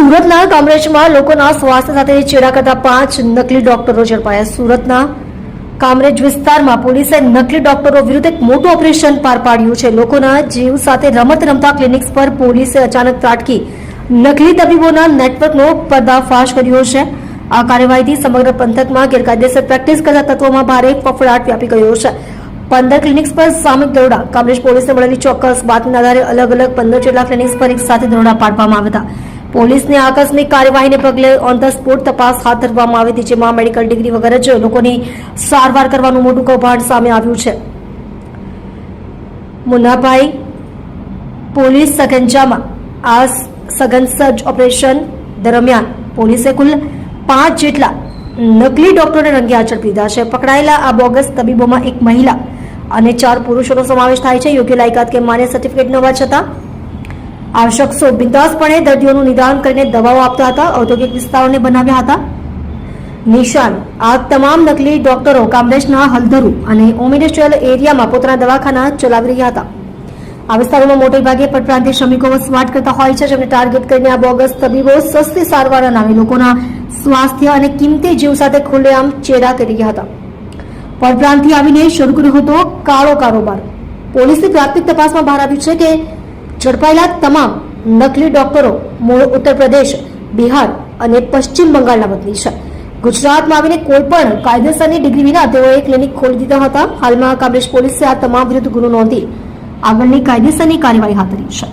સુરતના કામરેજમાં લોકોના સ્વાસ્થ્ય સાથે ચેડા કરતા 5 નકલી ડોક્ટરો ઝડપાયા. સુરતના કામરેજ વિસ્તારમાં પોલીસે નકલી ડોક્ટરો વિરુદ્ધ એક મોટું ઓપરેશન પાર પાડ્યું છે. લોકોના જીવ સાથે રમત રમતા ક્લિનિક્સ પર પોલીસે અચાનક ત્રાટકી નકલી તબીબોના નેટવર્કનો પર્દાફાશ કર્યો છે. આ કાર્યવાહીથી સમગ્ર પંથકમાં ગેરકાયદેસર પ્રેક્ટિસ કરતા તત્વોમાં ભારે ફફડાટ વ્યાપી ગયો છે. 15 ક્લિનિક્સ પર સામૂહિક દરોડા. કામરેજ પોલીસને મળેલી ચોક્કસ બાતમીના આધારે અલગ અલગ 15 જેટલા ક્લિનિક્સ પર એક સાથે દરોડા પાડવામાં આવ્યા હતા. પોલીસની આકસ્મિક કાર્યવાહીને પગલે ઓન ધ સ્પોટ તપાસ હાથ ધરવામાં આવી હતી, જેમાં મેડિકલ ડિગ્રી વગર જ લોકોની સારવાર કરવાનું મોટું કૌભાંડ સામે આવ્યું છે. મુન્નાભાઈ પોલીસ સગંજામાં આ સઘન સર્ચ ઓપરેશન દરમિયાન પોલીસે કુલ 5 જેટલા નકલી ડોક્ટરોને રંગે હાથ ઝડપી લીધા છે. પકડાયેલા આ બોગસ તબીબોમાં એક મહિલા અને 4 પુરુષોનો સમાવેશ થાય છે. યોગ્ય લાયકાત કે માન્ય સર્ટિફિકેટ ન હોવા છતાં આ શખ્સો બિંદાસપણે દર્દીઓનું નિદાન કરીને દવાઓ આપતા હતા. ઔદ્યોગિક વિસ્તારોને બનાવ્યા હતા નિશાન. આ તમામ નકલી ડોક્ટરો કામરેજના હલધરુ અને હોમ ઇન્ડસ્ટ્રીયલ એરિયામાં પોતાના દવાખાના ચલાવી રહ્યા હતા. આ વિસ્તારોમાં મોટે ભાગે પરપ્રાંતીય શ્રમિકો વસવાટ કરતા હોય છે, જેમને ટાર્ગેટ કરીને આ બોગસ તબીબો સસ્તી સારવારના નામે લોકોના સ્વાસ્થ્ય અને કિંમતી જીવ સાથે ખુલ્લેઆમ ચેડા કરી રહ્યા હતા. પરપ્રાંતથી આવીને શરૂ કર્યો હતો કાળો કારોબાર. પોલીસની પ્રાથમિક તપાસમાં બહાર આવ્યું છે કે ઝડપાયેલા તમામ નકલી ડોક્ટરો મૂળ ઉત્તર પ્રદેશ, બિહાર અને પશ્ચિમ બંગાળના વતની છે. ગુજરાતમાં આવીને કોઈ પણ કાયદેસરની ડિગ્રી વિના તેઓએ ક્લિનિક ખોલી દીધા હતા. હાલમાં કામરેજ પોલીસે આ તમામ વિરુદ્ધ ગુનો નોંધી આગળની કાયદેસરની કાર્યવાહી હાથ ધરી છે.